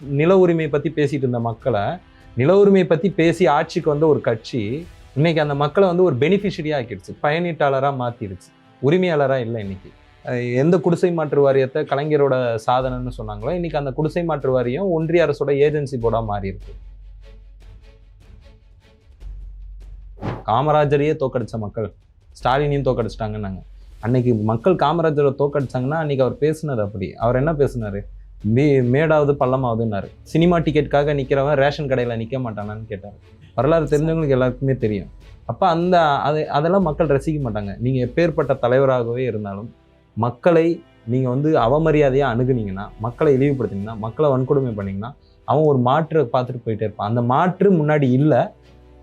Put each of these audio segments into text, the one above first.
நில உரிமை பற்றி பேசிட்டு இருந்த மக்களை நில உரிமை பற்றி பேசி ஆட்சிக்கு வந்த ஒரு கட்சி இன்னைக்கு அந்த மக்களை வந்து ஒரு பெனிஃபிஷரியாக ஆக்கிடுச்சு, பயனீட்டாளராக மாற்றிடுச்சு, உரிமையாளராக இல்லை. இன்னைக்கு எந்த குடிசை மாற்று வாரியத்தை கலைஞரோட சாதனைன்னு சொன்னாங்களோ இன்னைக்கு அந்த குடிசை மாற்று வாரியம் ஒன்றிய அரசோட ஏஜென்சி போர்டாக மாறி இருக்கு. காமராஜரையே தோக்கடிச்ச மக்கள் ஸ்டாலினையும் தோக்கடிச்சிட்டாங்கன்னாங்க. அன்னைக்கு மக்கள் காமராஜரை தோக்கடிச்சாங்கன்னா அன்னைக்கு அவர் பேசுனது அப்படி. அவர் என்ன பேசுனாரு? மேடாவது பள்ளமாவதுன்னாரு. சினிமா டிக்கெட்டுக்காக நிற்கிறவன் ரேஷன் கடையில் நிற்க மாட்டானான்னு கேட்டார். வரலாறு தெரிஞ்சவங்களுக்கு எல்லாருக்குமே தெரியும். அப்போ அதெல்லாம் மக்கள் ரசிக்க மாட்டாங்க. நீங்கள் எப்பேற்பட்ட தலைவராகவே இருந்தாலும் மக்களை நீங்கள் வந்து அவமரியாதையாக அணுகுனீங்கன்னா, மக்களை இழிவுபடுத்தினீங்கன்னா, மக்களை வன்கொடுமை பண்ணிங்கன்னா அவன் ஒரு மாற்று பார்த்துட்டு போயிட்டே இருப்பான். அந்த மாற்று முன்னாடி இல்லை.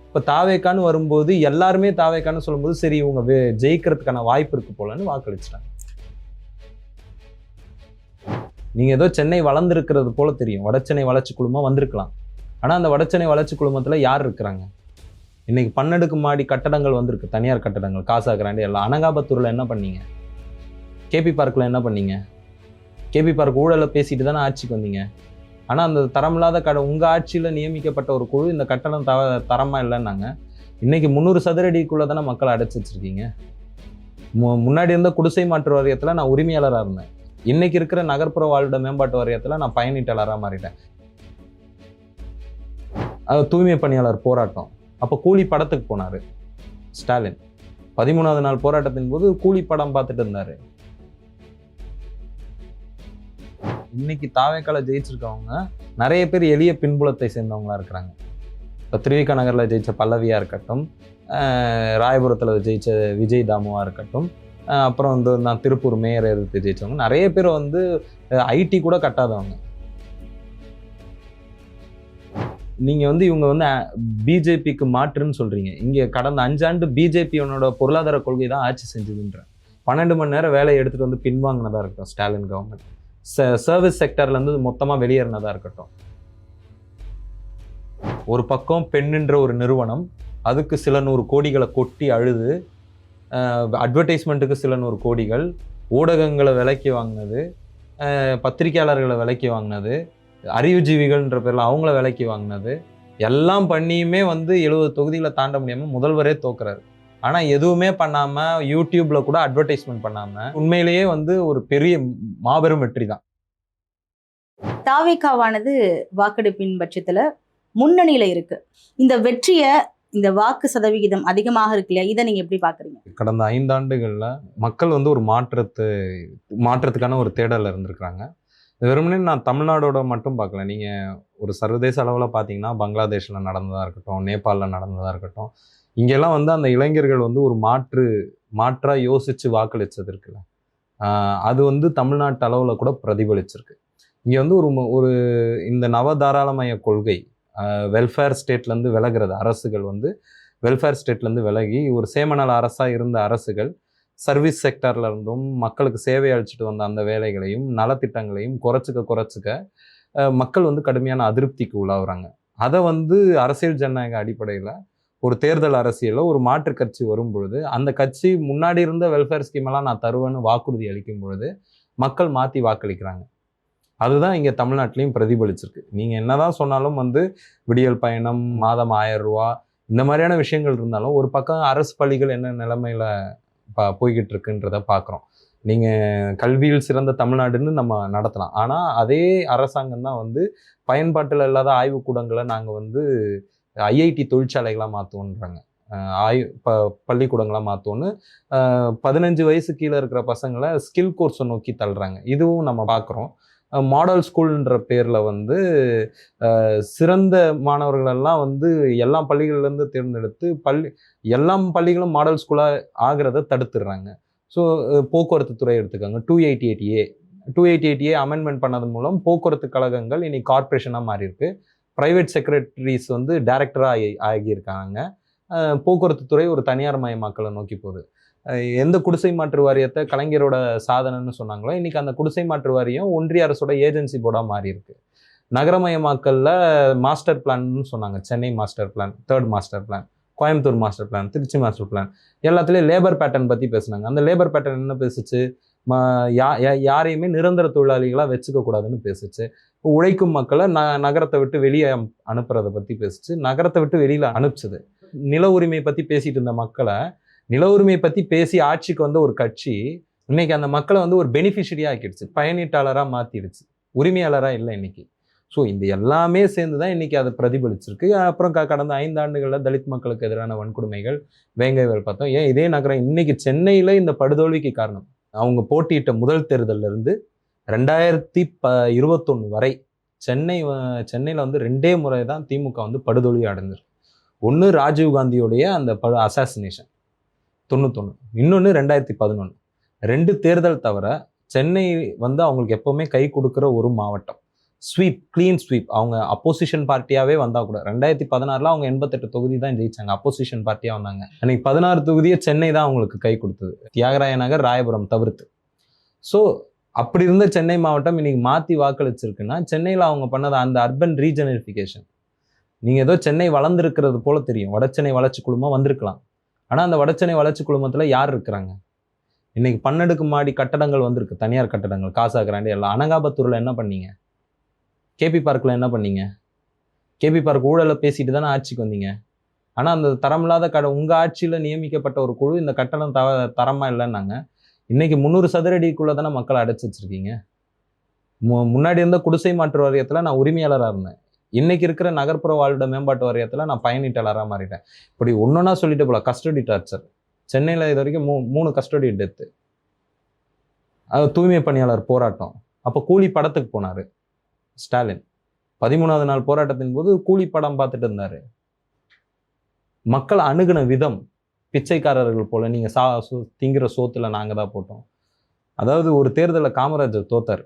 இப்போ தாவேக்கான்னு வரும்போது எல்லாருமே தாவேக்கான்னு சொல்லும்போது சரி இவங்க ஜெயிக்கிறதுக்கான வாய்ப்பு இருக்குது போலன்னு வாக்களிச்சிட்டாங்க. நீங்கள் ஏதோ சென்னை வளர்ந்துருக்கிறது போல தெரியும், வடசென்னை வளர்ச்சி குழுமம் வந்திருக்கலாம். ஆனால் அந்த வடசென்னை வளர்ச்சி குழுமத்தில் யார் இருக்கிறாங்க? இன்னைக்கு 12 மாடி கட்டடங்கள் வந்திருக்கு, தனியார் கட்டடங்கள், காசா கிராண்டி எல்லாம். அனகாபத்தூரில் என்ன பண்ணீங்க? கேபி பார்க்கில் என்ன பண்ணீங்க? கேபி பார்க் ஊழலை பேசிட்டு தானே ஆட்சிக்கு வந்தீங்க. ஆனால் அந்த தரமில்லாத உங்கள் ஆட்சியில் நியமிக்கப்பட்ட ஒரு குழு இந்த கட்டணம் தரமாக இல்லைன்னாங்க. இன்னைக்கு 300 சதுரடிக்குள்ளே தானே மக்களை அடைச்சி வச்சிருக்கீங்க. முன்னாடி இருந்த குடிசை மாற்று வாரியத்தில் நான் உரிமையாளராக இருந்தேன். இன்னைக்கு இருக்கிற நகர்ப்புற வாழ்விட மேம்பாட்டு வாரியத்தில் நான் பயனீட்டாளராக மாறிட்டேன். அது தூய்மை பணியாளர் போராட்டம். அப்போ கூலி படத்துக்கு போனார் ஸ்டாலின். 13வது நாள் போராட்டத்தின் போது கூலி படம் பார்த்துட்டு இருந்தார். இன்னைக்கு தாவேக்கால ஜெயிச்சிருக்கவங்க நிறைய பேர் எளிய பின்புலத்தை சேர்ந்தவங்களா இருக்கிறாங்க. இப்போ திருவிக நகரில் ஜெயிச்ச பல்லவியாக இருக்கட்டும், ராயபுரத்தில் ஜெயிச்ச விஜய் தாமுவாக இருக்கட்டும், அப்புறம் வந்து நான் திருப்பூர் மேயர் எதிர்த்து ஜெயிச்சவங்க நிறைய பேர் வந்து ஐடி கூட கட்டாதவங்க. நீங்கள் வந்து இவங்க வந்து பிஜேபிக்கு மாற்றுன்னு சொல்கிறீங்க. இங்கே கடந்த 5 ஆண்டு பிஜேபியோட பொருளாதார கொள்கை தான் ஆட்சி செஞ்சதுன்ற 12 மணி நேரம் வேலையை எடுத்துகிட்டு வந்து பின்வாங்கினதாக இருக்கட்டும் ஸ்டாலின் கவர்மெண்ட். சர்வீஸ் செக்டர்லேருந்து மொத்தமாக வெளியேறினதாக இருக்கட்டும். ஒரு பக்கம் பெண்ணுன்ற ஒரு நிறுவனம், அதுக்கு சில 100 கோடிகளை கொட்டி அழுது, அட்வர்டைஸ்மெண்ட்டுக்கு சில 100 கோடிகள், ஊடகங்களை விலைக்கு வாங்கினது, பத்திரிகையாளர்களை விலைக்கு வாங்கினது, அறிவுஜீவிகள்ன்ற பேரில் அவங்கள விலைக்கு வாங்கினது, எல்லாம் பண்ணியுமே வந்து 70 தொகுதிகளை தாண்ட முடியாமல் முதல்வரே தோக்குறாரு. ஆனால் எதுவுமே பண்ணாமல் யூடியூப்பில் கூட அட்வர்டைஸ்மெண்ட் பண்ணாமல் உண்மையிலேயே வந்து ஒரு பெரிய மாபெரும் வெற்றி தான். தாவேக்காவானது வாக்கெடுப்பின் பட்சத்தில் முன்னணியில் இருக்கு. இந்த வெற்றியை, இந்த வாக்கு சதவிகிதம் அதிகமாக இருக்கு இல்லையா, இதை நீங்கள் எப்படி பார்க்குறீங்க? கடந்த 5 ஆண்டுகளில் மக்கள் வந்து ஒரு மாற்றத்துக்கான ஒரு தேடலில் இருந்திருக்கிறாங்க. வெறுமனே நான் தமிழ்நாடோட மட்டும் பார்க்கல. நீங்கள் ஒரு சர்வதேச அளவில் பார்த்தீங்கன்னா பங்களாதேஷில் நடந்ததாக இருக்கட்டும், நேபாளில் நடந்ததாக இருக்கட்டும், இங்கெல்லாம் வந்து அந்த இளைஞர்கள் வந்து ஒரு மாற்றாக யோசித்து வாக்களித்தது இருக்குல்ல, அது வந்து தமிழ்நாட்டு அளவில் கூட பிரதிபலிச்சிருக்கு. இங்கே வந்து ஒரு இந்த நவதாராளமய கொள்கை, வெல்ஃபேர் ஸ்டேட்லேருந்து விலகிறது அரசுகள் வந்து வெல்ஃபேர் ஸ்டேட்லேருந்து விலகி ஒரு சேமநல அரசாக இருந்த அரசுகள் சர்வீஸ் செக்டரில் இருந்தும் மக்களுக்கு சேவை அளிச்சுட்டு வந்த அந்த வேலைகளையும் நலத்திட்டங்களையும் குறைச்சிக்க மக்கள் வந்து கடுமையான அதிருப்திக்கு உள்ளாகுறாங்க. அதை வந்து அரசியல் ஜனநாயக அடிப்படையில் ஒரு தேர்தல் அரசியலில் ஒரு மாற்று கட்சி வரும் பொழுது, அந்த கட்சி முன்னாடி இருந்த வெல்ஃபேர் ஸ்கீமெல்லாம் நான் தருவேன்னு வாக்குறுதி அளிக்கும் பொழுது மக்கள் மாற்றி வாக்களிக்கிறாங்க. அதுதான் இங்கே தமிழ்நாட்டிலையும் பிரதிபலிச்சிருக்கு. நீங்கள் என்னதான் சொன்னாலும் வந்து விடியல் பயணம், மாதம் 1000 ரூபா, இந்த மாதிரியான விஷயங்கள் இருந்தாலும் ஒரு பக்கம் அரசு பள்ளிகள் என்ன நிலைமையில் போய்கிட்டு இருக்குன்றத பார்க்குறோம். நீங்கள் கல்வியில் சிறந்த தமிழ்நாடுன்னு நம்ம நடத்தலாம். ஆனால் அதே அரசாங்கம் தான் வந்து பயன்பாட்டில் இல்லாத ஆய்வுக்கூடங்களை நாங்கள் வந்து ஐஐடி தொழிற்சாலைகளாக மாற்றுவோன்றாங்க, பள்ளிக்கூடங்களாக மாற்றுவோன்னு 15 வயசு கீழே இருக்கிற பசங்களை ஸ்கில் கோர்ஸை நோக்கி தள்ளுறாங்க. இதுவும் நம்ம பார்க்குறோம். மாடல் ஸ்கூல்ன்ற பேரில் வந்து சிறந்த மாணவர்களெல்லாம் வந்து எல்லா பள்ளிகள்லேருந்து தேர்ந்தெடுத்து எல்லா பள்ளிகளும் மாடல் ஸ்கூலாக ஆகிறத தடுத்துடுறாங்க. ஸோ போக்குவரத்து துறை எடுத்துக்காங்க, 288A அமெண்ட்மெண்ட் பண்ணதன் மூலம் போக்குவரத்து கழகங்கள் இனி கார்பரேஷனாக மாறி இருக்கு. ப்ரைவேட் செக்ரட்டரிஸ் வந்து டைரக்டராக ஆகியிருக்காங்க. போக்குவரத்து துறை ஒரு தனியார் மயமாக்கலை நோக்கி போகுது. எந்த குடிசை மாற்று வாரியத்தை கலைஞரோட சாதனைன்னு சொன்னாங்களோ இன்னைக்கு அந்த குடிசை மாற்று வாரியம் ஒன்றிய அரசோட ஏஜென்சி போர்டாக மாறி இருக்கு. நகரமயமாக்கல்ல மாஸ்டர் பிளான்னு சொன்னாங்க, Chennai master plan, 3rd master plan, Coimbatore master plan, Trichy master plan, எல்லாத்துலேயும் லேபர் பேட்டர்ன் பற்றி பேசுனாங்க. அந்த லேபர் பேட்டர்ன் என்ன பேசுச்சு? யாரையுமே நிரந்தர தொழிலாளிகளாக வச்சுக்க கூடாதுன்னு பேசுச்சு. உழைக்கும் மக்களை நகரத்தை விட்டு வெளியே அனுப்புறதை பற்றி பேசுச்சு. நகரத்தை விட்டு வெளியில் அனுப்பிச்சது. நில உரிமை பற்றி பேசிட்டு இருந்த மக்களை, நில உரிமை பற்றி பேசி ஆட்சிக்கு வந்த ஒரு கட்சி இன்னைக்கு அந்த மக்களை வந்து ஒரு பெனிஃபிஷரியாக ஆக்கிடுச்சு, பயனீட்டாளராக மாற்றிடுச்சு, உரிமையாளராக இல்லை இன்னைக்கு. ஸோ இந்த எல்லாமே சேர்ந்து தான் இன்னைக்கு அதை பிரதிபலிச்சிருக்கு. அப்புறம் கடந்த 5 ஆண்டுகளில் தலித் மக்களுக்கு எதிரான வன்கொடுமைகள், வேங்கை வேல் பார்த்தோம். ஏன் இதே நகரம் இன்னைக்கு சென்னையில் இந்த படுதோல்விக்கு காரணம் அவங்க போட்டியிட்ட முதல் தேர்தலில் இருந்து 2021 வரை சென்னையில் வந்து 2 முறை தான் திமுக வந்து படுதோல்வி அடைஞ்சிருக்கு. ஒன்று ராஜீவ்காந்தியோடைய அந்த அசாசினேஷன் 91, இன்னொன்று 2011. 2 தேர்தல் தவிர சென்னை வந்து அவங்களுக்கு எப்போவுமே கை கொடுக்குற ஒரு மாவட்டம். Clean sweep. அவங்க அப்போசிஷன் பார்ட்டியாகவே வந்தால் கூட 2016 அவங்க 88 தொகுதி தான் ஜெயிச்சாங்க, அப்போசிஷன் பார்ட்டியாக வந்தாங்க. அன்னைக்கு 16 தொகுதியை சென்னை தான் அவங்களுக்கு கை கொடுத்தது, தியாகராய நகர், ராயபுரம் தவிர்த்து. ஸோ அப்படி இருந்த சென்னை மாவட்டம் இன்னைக்கு மாற்றி வாக்களிச்சிருக்குன்னா சென்னையில் அவங்க பண்ணது அந்த அர்பன் ரீஜனரிஃபிகேஷன். நீங்கள் ஏதோ சென்னை வளர்ந்துருக்கிறது போல தெரியும், வடசென்னை வளர்ச்சி குழுமம் வந்திருக்கலாம். ஆனால் அந்த வடசென்னை வளர்ச்சி குழுமத்தில் யார் இருக்கிறாங்க? இன்னைக்கு 12 மாடி கட்டடங்கள் வந்திருக்கு, தனியார் கட்டடங்கள், காசா கிராண்டி எல்லாம். அனகாபத்தூரில் என்ன பண்ணீங்க? கேபி பார்க்கில் என்ன பண்ணீங்க? கேபி பார்க் ஊழலை பேசிட்டு தானே ஆட்சிக்கு வந்தீங்க. ஆனால் அந்த தரமில்லாத உங்கள் ஆட்சியில் நியமிக்கப்பட்ட ஒரு குழு இந்த கட்டணம் தரமாக இல்லைன்னாங்க. இன்னைக்கு 300 சதுர அடிக்குள்ளே தானே மக்களை அடைச்சி வச்சிருக்கீங்க. முன்னாடி இருந்த குடிசை மாற்று வாரியத்தில் நான் உரிமையாளராக இருந்தேன். இன்னைக்கு இருக்கிற நகர்ப்புற வாழ்விட மேம்பாட்டு வாரியத்தில் நான் பயனீட்டாளராக மாறிட்டேன். இப்படி ஒன்றொன்னா சொல்லிட்டு போல. கஸ்டடி டார்ச்சர் சென்னையில் இது வரைக்கும் 3 கஸ்டடி டெத்து. அது தூய்மை பணியாளர் போராட்டம். அப்போ கூலி படத்துக்கு போனார் ஸ்டாலின். 13வது நாள் போராட்டத்தின் போது கூலி படம் பார்த்துட்டு இருந்தாரு. மக்கள் அணுகுன விதம் பிச்சைக்காரர்கள் போல. நீங்க திங்கிற சோத்துல நாங்க தான் போட்டோம். அதாவது ஒரு தேர்தலில் காமராஜர் தோத்தார்.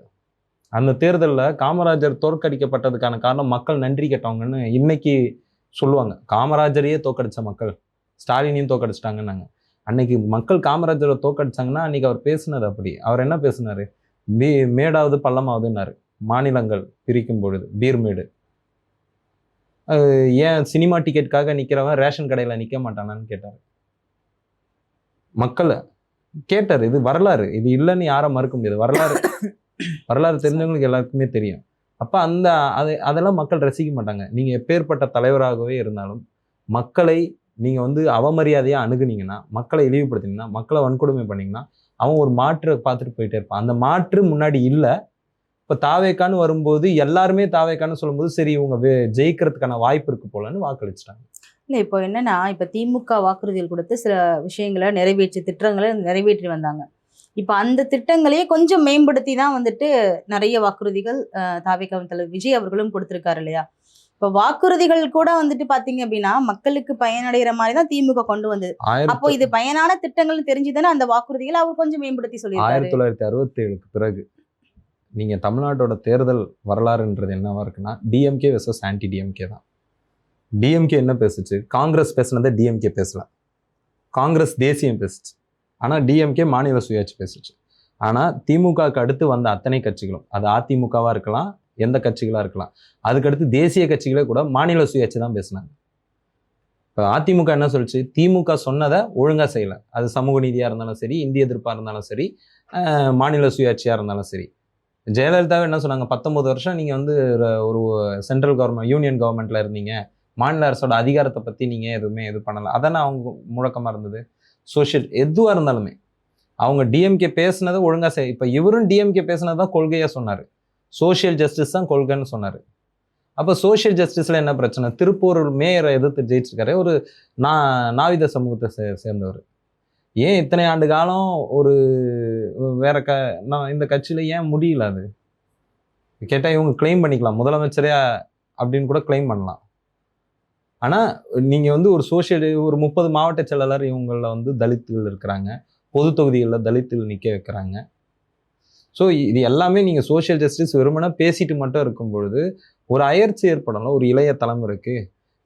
அந்த தேர்தலில் காமராஜர் தோற்கடிக்கப்பட்டதுக்கான காரணம் மக்கள் நன்றி கெட்டவங்கன்னு இன்னைக்கு சொல்லுவாங்க. காமராஜரையே தோக்கடிச்ச மக்கள் ஸ்டாலினையும் தோக்கடிச்சிட்டாங்கன்னாங்க. அன்னைக்கு மக்கள் காமராஜரை தோக்கடிச்சாங்கன்னா அன்னைக்கு அவர் பேசினார். அப்படி அவர் என்ன பேசினாரு? மேடாவது பள்ளமாவதுன்னாரு. மாநிலங்கள் பிரிக்கும் பொழுது பீர்மேடு. ஏன் சினிமா டிக்கெட்டுக்காக நிற்கிறவன் ரேஷன் கடையில் நிற்க மாட்டானான்னு கேட்டார். மக்களை கேட்டார். இது வரலாறு, இது இல்லைன்னு யாரை மறுக்க முடியாது. வரலாறு தெரிஞ்சவங்களுக்கு எல்லாருக்குமே தெரியும். அப்போ அதெல்லாம் மக்கள் ரசிக்க மாட்டாங்க. நீங்கள் எப்பேற்பட்ட தலைவராகவே இருந்தாலும் மக்களை நீங்கள் வந்து அவமரியாதையாக அணுகுனீங்கன்னா, மக்களை இழிவுபடுத்தினீங்கன்னா, மக்களை வன்கொடுமை பண்ணிங்கன்னா அவன் ஒரு மாற்றை பார்த்துட்டு போயிட்டே இருப்பான். அந்த மாற்று முன்னாடி இல்லை. இப்போ தாவேக்கான்னு வரும்போது எல்லாருமே தாவேக்கான்னு சொல்லும்போது சரி இவங்க ஜெயிக்கிறதுக்கான வாய்ப்பு இருக்கு போலன்னு வாக்களிச்சிட்டாங்க. இல்லை, இப்போ என்னன்னா, இப்போ திமுக வாக்குறுதிகள் கொடுத்து சில விஷயங்களை நிறைவேற்றி, திட்டங்களை நிறைவேற்றி வந்தாங்க. இப்போ அந்த திட்டங்களையே கொஞ்சம் மேம்படுத்தி தான் வந்துட்டு நிறைய வாக்குறுதிகள் தாவேக்காவின் தலைவர் விஜய் அவர்களும் கொடுத்துருக்காரு இல்லையா? இப்போ வாக்குறுதிகள் கூட வந்துட்டு பாத்தீங்க அப்படின்னா மக்களுக்கு பயனடைகிற மாதிரி தான் திமுக கொண்டு வந்தது. அப்போ இது பயனான திட்டங்கள்னு தெரிஞ்சுதானே அந்த வாக்குறுதிகளை அவர் கொஞ்சம் மேம்படுத்தி சொல்லியிருக்காரு. 1967க்கு பிறகு நீங்க தமிழ்நாட்டோட தேர்தல் வரலாறுன்றது என்னவா இருக்குன்னா டிஎம்கே வெர்சஸ் ஆன்டி டிஎம்கே தான். டிஎம்கே என்ன பேசுச்சு? காங்கிரஸ் பேசுனதை டிஎம்கே பேசல. காங்கிரஸ் தேசியம் பேசுச்சு. ஆனால் டிஎம்கே மாநில சுயாட்சி பேசுச்சு. ஆனால் திமுகவுக்கு அடுத்து வந்த அத்தனை கட்சிகளும், அது அதிமுகவாக இருக்கலாம், எந்த கட்சிகளாக இருக்கலாம், அதுக்கடுத்து தேசிய கட்சிகளே கூட மாநில சுயாட்சி தான் பேசினாங்க. இப்போ அதிமுக என்ன சொல்லிச்சு? திமுக சொன்னதை ஒழுங்காக செய்யலை. அது சமூக நீதியாக இருந்தாலும் சரி, இந்திய எதிர்ப்பாக இருந்தாலும் சரி, மாநில சுயாட்சியாக இருந்தாலும் சரி. ஜெயலலிதாவை என்ன சொன்னாங்க? 19 வருஷம் நீங்கள் வந்து ஒரு சென்ட்ரல் கவர்மெண்ட், யூனியன் கவர்மெண்ட்டில் இருந்தீங்க, மாநில அரசோட அதிகாரத்தை பற்றி நீங்கள் எதுவுமே இது பண்ணலை. அதானே அவங்க முழக்கமாக இருந்தது. சோஷியல் எதுவாக இருந்தாலுமே அவங்க டிஎம்கே பேசுனதை ஒழுங்காக செய். இப்போ இவரும் டிஎம்கே பேசுனது தான் கொள்கையாக சொன்னார். சோஷியல் ஜஸ்டிஸ் தான் கொள்கைன்னு சொன்னார். அப்போ சோஷியல் ஜஸ்டிஸில் என்ன பிரச்சனை? திருப்பூர் மேயரை எதிர்த்து ஜெயிச்சிருக்காரு ஒரு நாவித சமூகத்தை சேர்ந்தவர். ஏன் இத்தனை ஆண்டு காலம் ஒரு வேற இந்த கட்சியில் ஏன் முடியல? அது கேட்டால் இவங்க கிளைம் பண்ணிக்கலாம், முதலமைச்சரே அப்படின்னு கூட கிளைம் பண்ணலாம். ஆனால் நீங்கள் வந்து ஒரு ஒரு 30 மாவட்ட செயலாளர் இவங்களில் வந்து தலித்துகள் இருக்கிறாங்க, பொது தொகுதிகளில் தலித்துகள் நிற்க வைக்கிறாங்க. ஸோ இது எல்லாமே நீங்கள் சோஷியல் ஜஸ்டிஸ் வெறுமனா பேசிட்டு மட்டும் இருக்கும் பொழுது ஒரு அயற்சி ஏற்படலாம் ஒரு இளைய தலைமுறைக்கு.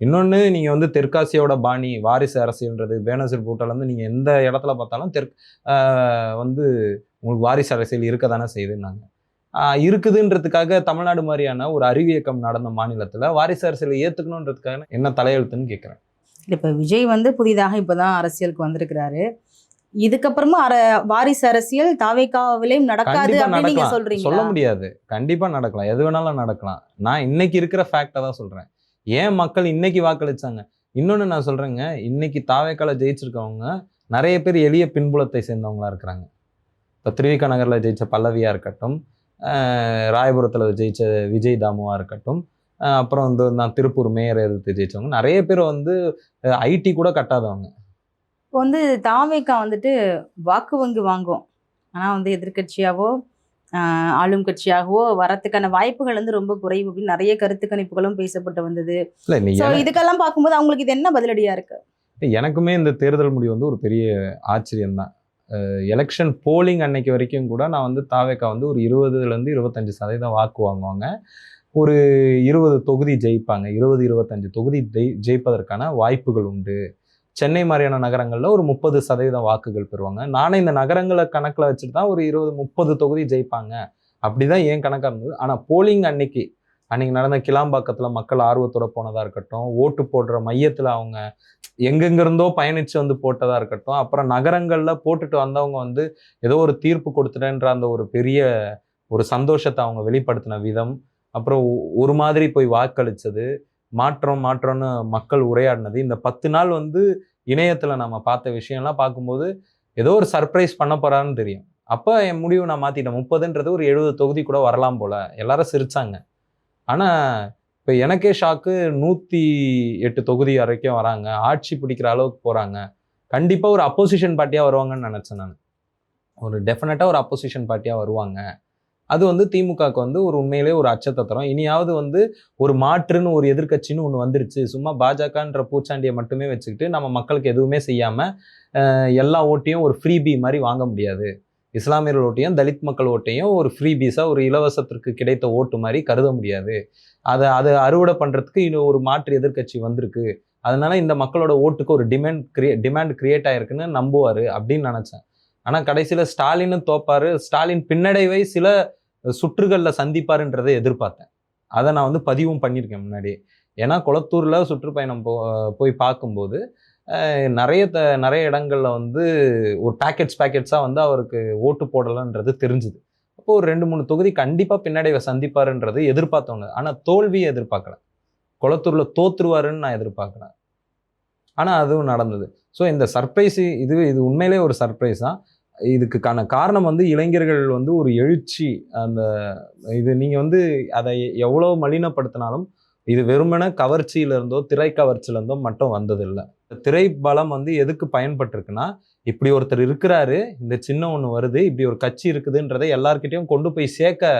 இன்னொன்று, நீங்கள் வந்து தெற்காசியோட பாணி வாரிசு அரசியல்ன்றது பேனசர் போட்டாலேருந்து நீங்கள் எந்த இடத்துல பார்த்தாலும் வந்து உங்களுக்கு வாரிசு அரசியல் இருக்க தானே செய்யுதுன்னாங்க. இருக்குதுன்றதுக்காக தமிழ்நாடு மாதிரியான ஒரு அறிவியக்கம் நடந்த மாநிலத்தில் வாரிசு அரசியலை ஏற்றுக்கணுன்றதுக்காக என்ன தலையெழுத்துன்னு கேட்குறேன். இப்போ விஜய் வந்து புதிதாக இப்போ தான் அரசியலுக்கு வந்திருக்கிறாரு. இதுக்கப்புறமா வாரிசு அரசியல் தாவேகாவிலையும் நடக்காது கண்டிப்பா அப்படின்னு நீங்க நடக்கலாம், சொல்ல சொல்றீங்களா? முடியாது. கண்டிப்பா நடக்கலாம், எது வேணாலும் நடக்கலாம். நான் இன்னைக்கு இருக்கிற ஃபேக்ட தான் சொல்றேன். ஏன் மக்கள் இன்னைக்கு வாக்களிச்சாங்க? இன்னொன்னு நான் சொல்றேங்க, இன்னைக்கு தாவேக்கால ஜெயிச்சிருக்கவங்க நிறைய பேர் எளிய பின்புலத்தை சேர்ந்தவங்களா இருக்கிறாங்க. இப்போ திருவிக நகர்ல ஜெயிச்ச பல்லவியா இருக்கட்டும், ராயபுரத்துல ஜெயிச்ச விஜய் தாமுவா இருக்கட்டும், அப்புறம் வந்து நான் திருப்பூர் மேயர் எதிர்த்து ஜெயிச்சவங்க நிறைய பேர் வந்து ஐடி கூட கட்டாதவங்க. இப்போ வந்து தாவேகா வந்துட்டு வாக்கு வங்கி வாங்கும், ஆனா வந்து எதிர்க்கட்சியாவோ ஆளும் கட்சியாகவோ வரத்துக்கான வாய்ப்புகள் வந்து ரொம்ப குறைவு அப்படின்னு நிறைய கருத்து கணிப்புகளும் பேசப்பட்டு வந்தது. இல்ல நீ ஸோ இதுக்கெல்லாம் பார்க்கும்போது அவங்களுக்கு இது என்ன பதிலடியா இருக்கு? எனக்குமே இந்த தேர்தல் முடிவு வந்து ஒரு பெரிய ஆச்சரியம் தான். எலெக்ஷன் போலிங் அன்னைக்கு வரைக்கும் கூட நான் வந்து தாவேக்கா வந்து ஒரு 20லேருந்து 25% வாக்கு வாங்குவாங்க. ஒரு 20 தொகுதி ஜெயிப்பாங்க. 20, 25 தொகுதி ஜெயிப்பதற்கான வாய்ப்புகள் உண்டு. சென்னை மாதிரியான நகரங்கள்ல ஒரு 30% வாக்குகள் பெறுவாங்க. நானே இந்த நகரங்கள கணக்குல வச்சுட்டு தான் ஒரு 20, 30 தொகுதி ஜெயிப்பாங்க. அப்படிதான் என் கணக்கா இருந்தது. ஆனா போலிங் அன்னைக்கு நடந்த கிளாம்பாக்கத்துல மக்கள் ஆர்வத்தோட போனதா இருக்கட்டும், ஓட்டு போடுற மையத்துல அவங்க எங்கெங்க இருந்தோ பயணிச்சு வந்து போட்டதா இருக்கட்டும், அப்புறம் நகரங்கள்ல போட்டுட்டு வந்தவங்க வந்து ஏதோ ஒரு தீர்ப்பு கொடுத்துட்டேன்ற அந்த ஒரு பெரிய ஒரு சந்தோஷத்த அவங்க வெளிப்படுத்தின விதம், அப்புறம் ஒரு மாதிரி போய் வாக்களிச்சது, மாற்றம்னு மக்கள் உரையாடினது, இந்த 10 நாள் வந்து இணையத்துல நம்ம பார்த்த விஷயம்லாம் பார்க்கும்போது ஏதோ ஒரு சர்ப்ரைஸ் பண்ண போறாருன்னு தெரியும். அப்ப என் முடிவு நான் மாத்திட்டேன். 30ன்றது ஒரு 70 தொகுதி கூட வரலாம் போல. எல்லாரும் சிரிச்சாங்க. ஆனா இப்ப எனக்கே ஷாக்கு, 108 தொகுதி வரைக்கும் வராங்க. ஆட்சி பிடிக்கிற அளவுக்கு போறாங்க. கண்டிப்பா ஒரு அப்போசிஷன் பார்ட்டியா வருவாங்கன்னு நினைச்சேன் நானு. ஒரு டெஃபினட்டா ஒரு அப்போசிஷன் பார்ட்டியா வருவாங்க. அது வந்து திமுகவுக்கு வந்து ஒரு உண்மையிலேயே ஒரு அச்சத்தை தரும். இனியாவது வந்து ஒரு மாற்றுன்னு ஒரு எதிர்க்கட்சின்னு ஒண்ணு வந்துருச்சு. சும்மா பாஜகன்ற பூச்சாண்டிய மட்டுமே வச்சுக்கிட்டு நம்ம மக்களுக்கு எதுவுமே செய்யாம எல்லா ஓட்டையும் ஒரு ஃப்ரீபி மாரி வாங்க முடியாது. இஸ்லாமியர்கள் ஓட்டையும், தலித் மக்கள் ஓட்டையும் ஒரு ஃப்ரீபீஸா ஒரு இலவசத்திற்கு கிடைத்த ஓட்டு மாரி கருத முடியாது. அத அறுவடை பண்றதுக்கு இன்னும் ஒரு மாற்று எதிர்க்கட்சி வந்திருக்கு. அதனால இந்த மக்களோட ஓட்டுக்கு ஒரு டிமாண்ட் கிரியேட் ஆயிருக்குன்னு நம்புவாரு அப்படின்னு நினைச்சேன். ஆனா கடைசியில ஸ்டாலினும் தோப்பாரு. ஸ்டாலின் பின்னடைவை சில சுற்றுகள்ல சந்திப்பாருன்றதை எதிர்பார்த்தேன். அதை நான் வந்து பதிவும் பண்ணியிருக்கேன் முன்னாடியே. ஏன்னா குளத்தூர்ல சுற்றுப்பயணம் போய் பார்க்கும்போது நிறைய இடங்கள்ல வந்து ஒரு பேக்கெட்ஸா வந்து அவருக்கு ஓட்டு போடலன்றது தெரிஞ்சுது. அப்போ ஒரு 2, 3 தொகுதி கண்டிப்பா பின்னடைவை சந்திப்பாருன்றது எதிர்பார்த்தவங்க. ஆனா தோல்வியை எதிர்பார்க்கல. குளத்தூர்ல தோத்துருவாருன்னு நான் எதிர்பார்க்கிறேன். ஆனா அதுவும் நடந்தது. ஸோ இந்த சர்ப்ரைஸ் இது உண்மையிலேயே ஒரு சர்ப்ரைஸ் தான். இதுக்கான காரணம் வந்து இளைஞர்கள் வந்து ஒரு எழுச்சி, அந்த இது நீங்க வந்து அதை எவ்வளவு மலினப்படுத்தினாலும் இது வெறுமனே கவர்ச்சியில இருந்தோ, திரை கவர்ச்சியில இருந்தோ மட்டும் வந்ததில்லை. திரை பலம் வந்து எதுக்கு பயன்பட்டிருக்குன்னா, இப்படி ஒருத்தர் இருக்கிறாரு, இந்த சின்னம் ஒண்ணு வருது, இப்படி ஒரு கட்சி இருக்குதுன்றதை எல்லார்கிட்டயும் கொண்டு போய் சேர்க்க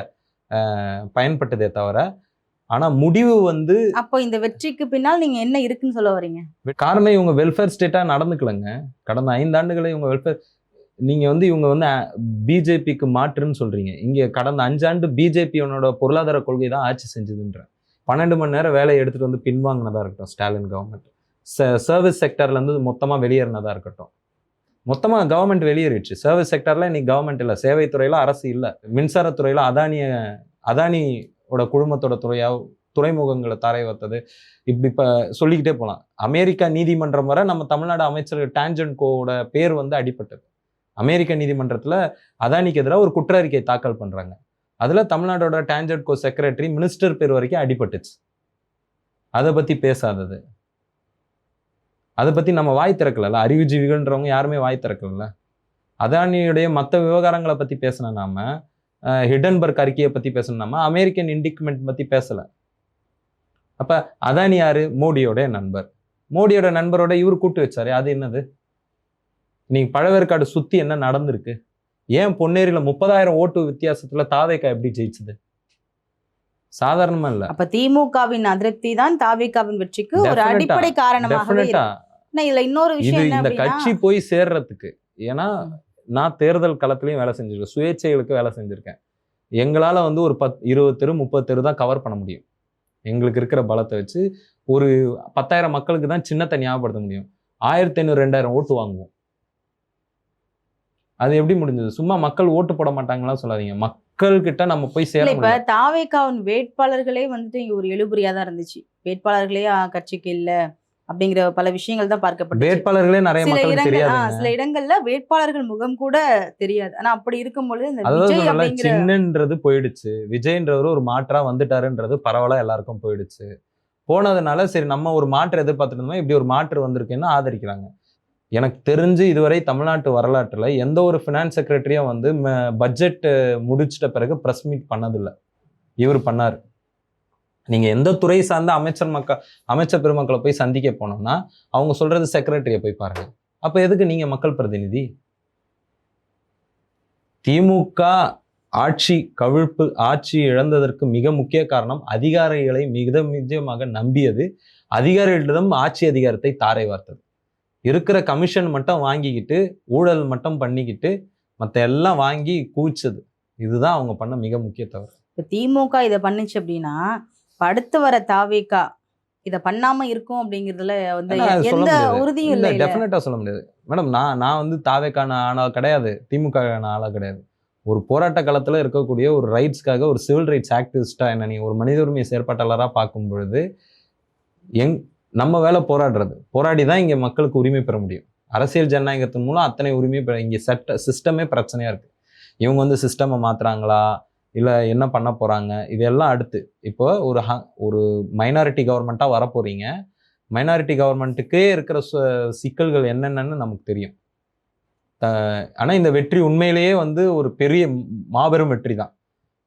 பயன்பட்டதே தவிர, ஆனா முடிவு வந்து அப்போ இந்த வெற்றிக்கு பின்னால் நீங்க என்ன இருக்குன்னு சொல்ல வரீங்க? காரணம் இவங்க வெல்ஃபேர் ஸ்டேட்டா நடந்துக்கலங்க. கடந்த 5 ஆண்டுகளா இவங்க வெல்ஃபேர், நீங்க வந்து இவங்க வந்து பிஜேபிக்கு மாற்றுன்னு சொல்றீங்க. இங்க கடந்த 5 ஆண்டு பிஜேபியோட பொருளாதார கொள்கை தான் ஆட்சி செஞ்சதுன்ற. 12 மணி நேரம் வேலையை எடுத்துட்டு வந்து பின்வாங்கினதா இருக்கட்டும் ஸ்டாலின் கவர்மெண்ட். சர்வீஸ் செக்டர்ல இருந்து மொத்தமா வெளியேறினதா இருக்கட்டும். மொத்தமா கவர்மெண்ட் வெளியேறிடுச்சு. சர்வீஸ் செக்டர்ல இன்னைக்கு கவர்மெண்ட் இல்ல. சேவைத்துறையில அரசு இல்ல. மின்சாரத்துறையில அதானியோட குழுமத்தோட துறைமுகங்களை தாரை வைத்தது. இப்படி சொல்லிக்கிட்டே போலாம். அமெரிக்கா நீதிமன்றம் வரை நம்ம தமிழ்நாடு அமைச்சர் டான்ஜன் கோவோட பேர் வந்து அடிபட்டது. அமெரிக்க நீதிமன்றத்துல அதானிக்கு எதிராக ஒரு குற்ற அறிக்கை தாக்கல் பண்றாங்க. அதுல தமிழ்நாடோட டான்ஜன் கோ செக்ரட்டரி, மினிஸ்டர் பேர் வரைக்கும் அடிபட்டுச்சு. அதை பத்தி பேசாதது, அதை பத்தி நம்ம வாய் திறக்கல. அறிவுஜீவிகள்ன்றவங்க யாருமே வாய் திறக்கல. அதானியுடைய மற்ற விவகாரங்களை பத்தி பேசணும் நாம, ஹிடன்பர்க் அறிக்கையை பத்தி பேசணும் நாம, அமெரிக்கன் இண்டிக்மெண்ட் பத்தி பேசல. அப்ப அதானி யாரு? மோடியோட நண்பர். மோடியோட நண்பரோட இவர் கூட்டு வச்சாரு. அது என்னது? நீங்க பழவேற்காடு சுத்தி என்ன நடந்திருக்கு? ஏன் பொன்னேரியில 30,000 ஓட்டு வித்தியாசத்துல தாவேகா எப்படி ஜெயிச்சது? சாதாரணமா இல்ல. அப்ப திமுகவின் அதிருப்தி தான் தாவேகாவின் வெற்றிக்கு ஒரு அடிப்படை காரணமாகவே இருக்கு. இல்ல இன்னொரு விஷயம் என்ன, இந்த கட்சி போய் சேர்றதுக்கு, ஏன்னா நான் தேர்தல் களத்திலையும் வேலை செஞ்சிருக்கேன், சுயேட்சைகளுக்கு வேலை செஞ்சிருக்கேன். எங்களால வந்து ஒரு 20 தெரு 30 தெரு தான் கவர் பண்ண முடியும். எங்களுக்கு இருக்கிற பலத்தை வச்சு ஒரு 10,000 மக்களுக்கு தான் சின்னத்தை ஞாபகப்படுத்த முடியும். 1500, 2000 ஓட்டு வாங்குவோம். அது எப்படி முடிஞ்சது? சும்மா மக்கள் ஓட்டு போட மாட்டாங்களா சொல்லாதீங்க. மக்கள் கிட்ட நம்ம போய் சேர. இப்ப தாவேகாவின் வேட்பாளர்களே வந்துட்டு இங்க ஒரு எழுபறியா தான் இருந்துச்சு. வேட்பாளர்களே கட்சிக்கு இல்ல, அப்படிங்கிற பல விஷயங்கள் தான் பார்க்கப்பட்டுச்சு. வேட்பாளர்களே நிறைய சில மக்களுக்கு இடங்கள் தெரியாதுங்க. சில இடங்கள்ல வேட்பாளர்கள் முகம் கூட தெரியாது. ஆனா அப்படி இருக்கும்பொழுது இந்த அதாவது விஜய் சொல்றேன்ல, அப்படிங்கிற சின்னன்றது போயிடுச்சு. விஜய்ன்றவரு ஒரு மாற்றா வந்துட்டாருன்றது பரவலா எல்லாருக்கும் போயிடுச்சு. போனதுனால சரி நம்ம ஒரு மாற்று எதிர்பார்த்துட்டு இருந்தோம். இப்படி ஒரு மாற்று வந்திருக்குன்னு ஆதரிக்கிறாங்க. எனக்கு தெரிஞ்சு இதுவரை தமிழ்நாட்டு வரலாற்றுல எந்த ஒரு ஃபினான்ஸ் செக்ரட்டரியும் வந்து பட்ஜெட் முடிச்சிட்ட பிறகு பிரஸ் மீட் பண்ணதில்ல. இவரு பண்ணாரு. நீங்க எந்த துறை சார்ந்த அமைச்சர் பெருமக்களை போய் சந்திக்க போனோம்னா, அவங்க சொல்றது செக்ரட்டரிய போய் பாருங்க. அப்ப எதுக்கு நீங்க மக்கள் பிரதிநிதி? திமுக ஆட்சி இழந்ததற்கு மிக முக்கிய காரணம் அதிகாரிகளை மிக நிச்சயமாக நம்பியது. அதிகாரிகளிடம் ஆட்சி அதிகாரத்தை தாரை வார்த்தது. இருக்கிற கமிஷன் மட்டும் வாங்கிக்கிட்டு, ஊழல் மட்டும் பண்ணிக்கிட்டு, மத்த எல்லாம் வாங்கி குவிச்சது. இதுதான் அவங்க பண்ண மிக முக்கிய தவறு. இப்ப திமுக இத பண்ணுச்சு அப்படின்னா, இப்ப அடுத்து வர தாவேகா இத பண்ணாம இருக்கும் அப்படிங்கிறதுல வந்து ஏன்னா அது சொல்ல எந்த முடியாது. உறுதியும் இல்ல இல்லைல்ல. டெஃபினட்டா சொல்ல முடியாது. மேடம் நான் வந்து தாவேக்கான ஆளா கிடையாது. திமுகக்கான ஆளா கிடையாது. ஒரு போராட்ட களத்துல இருக்கக்கூடிய ஒரு ரைட்ஸ்க்காக ஒரு சிவில் ரைட்ஸ் ஆக்டிவிஸ்ட்டா என்ன நீங்க ஒரு மனித உரிமை செயற்பாட்டாளரா பார்க்கும் பொழுது, எங் நம்ம வேலை போராடுறது. போராடி தான் இங்க மக்களுக்கு உரிமை பெற முடியும். அரசியல் ஜனநாயகத்தின் மூலம் அத்தனை உரிமை இங்க சிஸ்டமே பிரச்சனையா இருக்கு. இவங்க வந்து சிஸ்டம மாத்துறாங்களா? இல்ல என்ன பண்ண போறாங்க? இதெல்லாம் அடுத்து. இப்போ ஒரு மைனாரிட்டி கவர்மெண்ட்டா வரப்போறீங்க. மைனாரிட்டி கவர்மெண்ட்டுக்கே இருக்கிற சிக்கல்கள் என்னென்னன்னு நமக்கு தெரியும். ஆனா இந்த வெற்றி உண்மையிலேயே வந்து ஒரு பெரிய மாபெரும் வெற்றி தான்.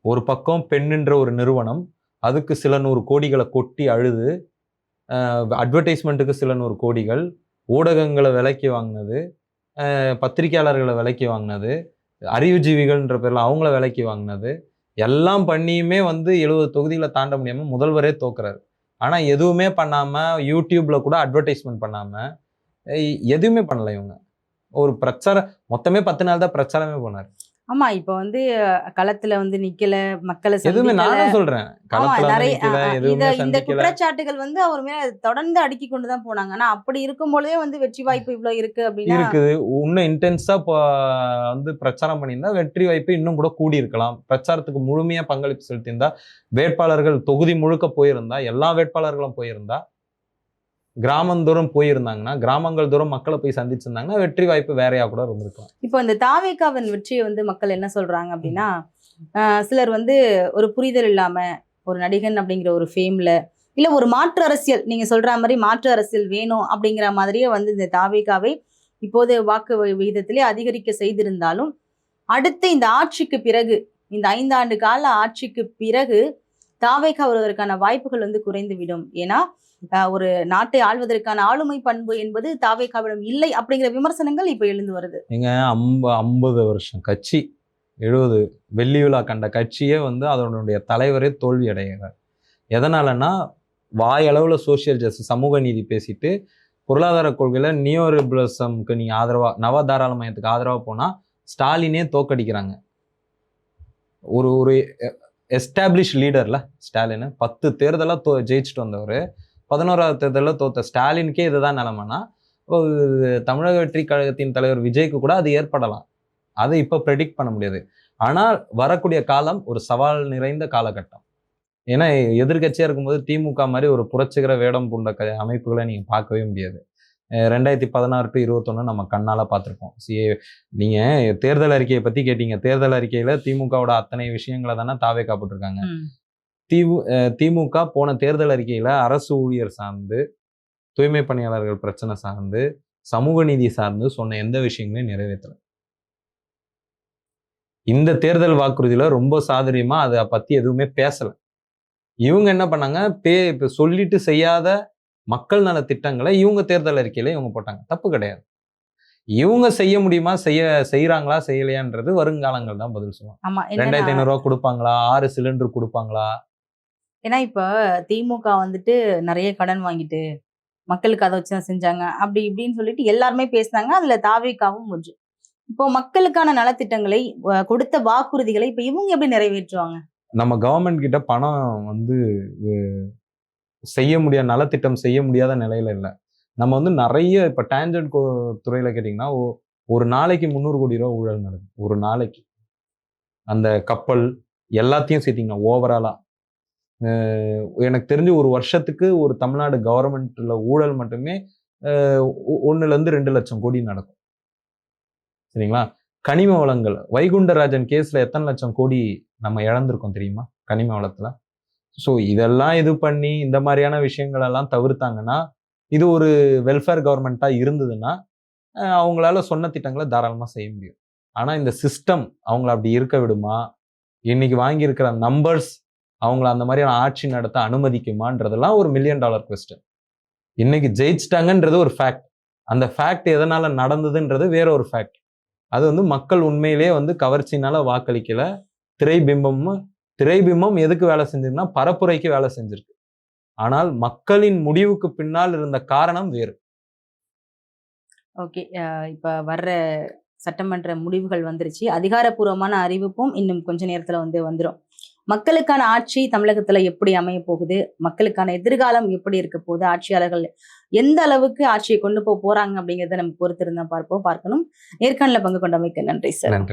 ஒரு பக்கம் பெண்ணுன்ற ஒரு நிறுவனம், அதுக்கு சில 100 கோடிகளை கொட்டி அழுது, அட்வர்டைஸ்மெண்ட்டுக்கு சில 100 கோடிகள், ஊடகங்களை விலைக்கு வாங்கினது, பத்திரிகையாளர்களை விலைக்கு வாங்கினது, அறிவுஜீவிகள்ன்ற பேர்ல அவங்கள விலைக்கு வாங்கினது, எல்லாம் பண்ணியுமே வந்து 70 தொகுதிகளை தாண்ட முடியாம முதல்வரே தோக்குறாரு. ஆனா எதுவுமே பண்ணாம, யூடியூப்ல கூட அட்வர்டைஸ்மெண்ட் பண்ணாம, எதுவுமே பண்ணல இவங்க. ஒரு மொத்தமே 10 நாள் தான் பிரச்சாரமே பண்ணாரு. ஆமா. இப்ப வந்து களத்துல வந்து நிக்கல, மக்கள எதுவுமே சந்திக்கல. நானும் சொல்றேன். ஆமா களத்துல வந்து நெறைய நிக்கல, இந்த எதுவுமே இந்த சந்திக்கல. குற்றச்சாட்டுகள் வந்து அவர் மேல தொடர்ந்து அடுக்கிக் கொண்டு தான் போனாங்க. ஆனா அப்படி இருக்கும் பொழுதே வந்து வெற்றி வாய்ப்பு இவ்ளோ இருக்கு அப்படின்னா, இருக்குது. இன்னும் இன்டென்ஸா வந்து பிரச்சாரம் பண்ணியிருந்தா வெற்றி வாய்ப்பு இன்னும் கூட கூடியிருக்கலாம். பிரச்சாரத்துக்கு முழுமையா பங்களிப்பு செலுத்தியிருந்தா, வேட்பாளர்கள் தொகுதி முழுக்க போயிருந்தா, எல்லா வேட்பாளர்களும் போயிருந்தா, கிராமந்தோறும் போயிருந்தாங்கன்னா, கிராமங்கள் தோறும் மக்கள போய் சந்திச்சிருந்தாங்கன்னா, வெற்றி வாய்ப்பு வேறையா கூட இருந்திருக்கலாம். இப்போ இந்த தாவேகாவின் வெற்றிய வந்து மக்கள் என்ன சொல்றாங்க அப்படின்னா, சிலர் வந்து ஒரு புரிதல் இல்லாம, ஒரு நடிகன் அப்படிங்கிற ஒரு ஃபேம்ல, இல்ல ஒரு மாற்று அரசியல் நீங்க சொல்ற மாரி மாற்று அரசியல் வேணும் அப்படிங்கிற மாதிரியே வந்து இந்த தாவேகாவை இப்போது வாக்கு விகிதத்திலே அதிகரிக்க செய்திருந்தாலும், அடுத்து இந்த ஆட்சிக்கு பிறகு, இந்த 5 ஆண்டு கால ஆட்சிக்கு பிறகு தாவேகா வருவதற்கான வாய்ப்புகள் வந்து குறைந்துவிடும். ஏன்னா, ஒரு நாட்டை ஆள்வதற்கான ஆளுமை பண்பு என்பது தாவேகாவிடம் இல்லை அப்படிங்கிற விமர்சனங்கள் இப்ப எழுந்து வருது. ஏங்க 50 வருஷம் கட்சி, 70 வெள்ளி விழா கண்ட கட்சியே வந்து அதனுடைய தலைவரே தோல்வி அடைகிறார். எதனாலன்னா, வாயளவுல சோசியல் ஜஸ்டிஸ் சமூக நீதி பேசிட்டு, பொருளாதார கொள்கையில நியோலிபரலிசம்க்கு நீங்க ஆதரவா நவ தாராளமயத்துக்கு ஆதரவா போனா, ஸ்டாலினே தோற்கடிக்கிறாங்க. ஒரு ஒரு எஸ்டாப்ளிஷ் லீடர்ல ஸ்டாலின் 10 தேர்தலா ஜெயிச்சுட்டு வந்தவரு, 11வது தேர்தல்ல தோத்த ஸ்டாலினுக்கே இதுதான் நிலைமைனா, தமிழக வெற்றி கழகத்தின் தலைவர் விஜய்க்கு கூட அது ஏற்படலாம். அதை இப்ப ப்ரெடிக்ட் பண்ண முடியாது. ஆனால் வரக்கூடிய காலம் ஒரு சவால் நிறைந்த காலகட்டம். ஏன்னா எதிர்க்கட்சியா இருக்கும்போது திமுக மாதிரி ஒரு புரட்சிகர வேடம் பூண்ட அமைப்புகளை நீங்க பார்க்கவே முடியாது. 2016 to 21 நம்ம கண்ணால பார்த்திருப்போம். நீங்க தேர்தல் அறிக்கையை பத்தி கேட்டீங்க. தேர்தல் அறிக்கையில திமுகவோட அத்தனை விஷயங்களை தானே தாவேகா போட்டிருக்காங்க. திமுக போன தேர்தல் அறிக்கையில அரசு ஊழியர் சார்ந்து, தூய்மை பணியாளர்கள் பிரச்சனை சார்ந்து, சமூக நீதி சார்ந்து சொன்ன எந்த விஷயங்களையும் நிறைவேற்றல. இந்த தேர்தல் வாக்குறுதியில ரொம்ப சாதுரியமா அதை பத்தி எதுவுமே பேசல. இவங்க என்ன பண்ணாங்க, இப்ப சொல்லிட்டு செய்யாத மக்கள் நல திட்டங்களை இவங்க தேர்தல் அறிக்கையில இவங்க போட்டாங்க. தப்பு கிடையாது. இவங்க செய்ய முடியுமா, செய்யறாங்களா, செய்யலையான்றது வருங்காலங்கள் தான் பதில் சொல்லுவாங்க. ஆமா. 2500 ரூபாய் கொடுப்பாங்களா, 6 சிலிண்டர் கொடுப்பாங்களா? ஏன்னா இப்ப திமுக வந்துட்டு நிறைய கடன் வாங்கிட்டு மக்களுக்கு அதை வச்சுதான் செஞ்சாங்க அப்படி இப்படின்னு சொல்லிட்டு எல்லாருமே பேசினாங்க. அதுல தாவேகாவும் ஒன்று. இப்போ மக்களுக்கான நலத்திட்டங்களை கொடுத்த வாக்குறுதிகளை இப்ப இவங்க எப்படி நிறைவேற்றுவாங்க? நம்ம கவர்மெண்ட் கிட்ட பணம் வந்து நலத்திட்டம் செய்ய முடியாத நிலையில இல்ல. நம்ம வந்து நிறைய இப்ப டான்ஜென்ட் துறையில கேட்டீங்கன்னா, ஒரு நாளைக்கு 300 கோடி ரூபாய் ஊழல் நடக்குது. ஒரு நாளைக்கு. அந்த கப்பல் எல்லாத்தையும் சேர்த்தீங்கன்னா ஓவராலா எனக்கு தெரிஞ்சு ஒரு வருஷத்துக்கு ஒரு தமிழ்நாடு கவர்மெண்ட்ல ஊழல் மட்டுமே 1 2 லட்சம் கோடி நடக்கும். சரிங்களா? கனிம வளங்கள் வைகுண்டராஜன் கேஸ்ல எத்தனை லட்சம் கோடி நம்ம இழந்திருக்கோம் தெரியுமா? கனிம வளத்துல. ஸோ இதெல்லாம் இது பண்ணி இந்த மாதிரியான விஷயங்கள் எல்லாம் தவிர்த்தாங்கன்னா, இது ஒரு வெல்ஃபேர் கவர்மெண்ட்டா இருந்ததுன்னா, அவங்களால சொன்ன திட்டங்களை தாராளமா செய்ய முடியும். ஆனா இந்த சிஸ்டம் அவங்கள அப்படி இருக்க விடுமா? இன்னைக்கு வாங்கியிருக்கிற நம்பர்ஸ் அவங்கள அந்த மாதிரியான ஆட்சி நடத்த அனுமதிக்குமான்றதெல்லாம் ஒரு $1 மில்லியன் கொஸ்டின். இன்னைக்கு ஜெயிச்சிட்டாங்கன்றது ஒரு ஃபேக்ட். அந்த ஃபேக்ட் எதனால நடந்ததுன்றது வேற ஒரு ஃபேக்ட். அது வந்து மக்கள் உண்மையிலேயே வந்து கவர்ச்சினால வாக்களிக்கல. திரைபிம்பம் எதுக்கு வேலை செஞ்சிருக்குன்னா பரப்புரைக்கு வேலை செஞ்சிருக்கு. ஆனால் மக்களின் முடிவுக்கு பின்னால் இருந்த காரணம் வேறு. ஓகே. இப்ப வர்ற சட்டமன்ற முடிவுகள் வந்துருச்சு. அதிகாரப்பூர்வமான அறிவிப்பும் இன்னும் கொஞ்ச நேரத்துல வந்துரும். மக்களுக்கான ஆட்சி தமிழகத்துல எப்படி அமைய போகுது? மக்களுக்கான எதிர்காலம் எப்படி இருக்க போகுது? ஆட்சியாளர்கள் எந்த அளவுக்கு ஆட்சியை கொண்டு போறாங்க அப்படிங்கிறத நம்ம பொறுத்திருந்தா பார்க்கணும். நேர்காணல பங்கு கொண்டமைக்கு நன்றி சார். நன்றி.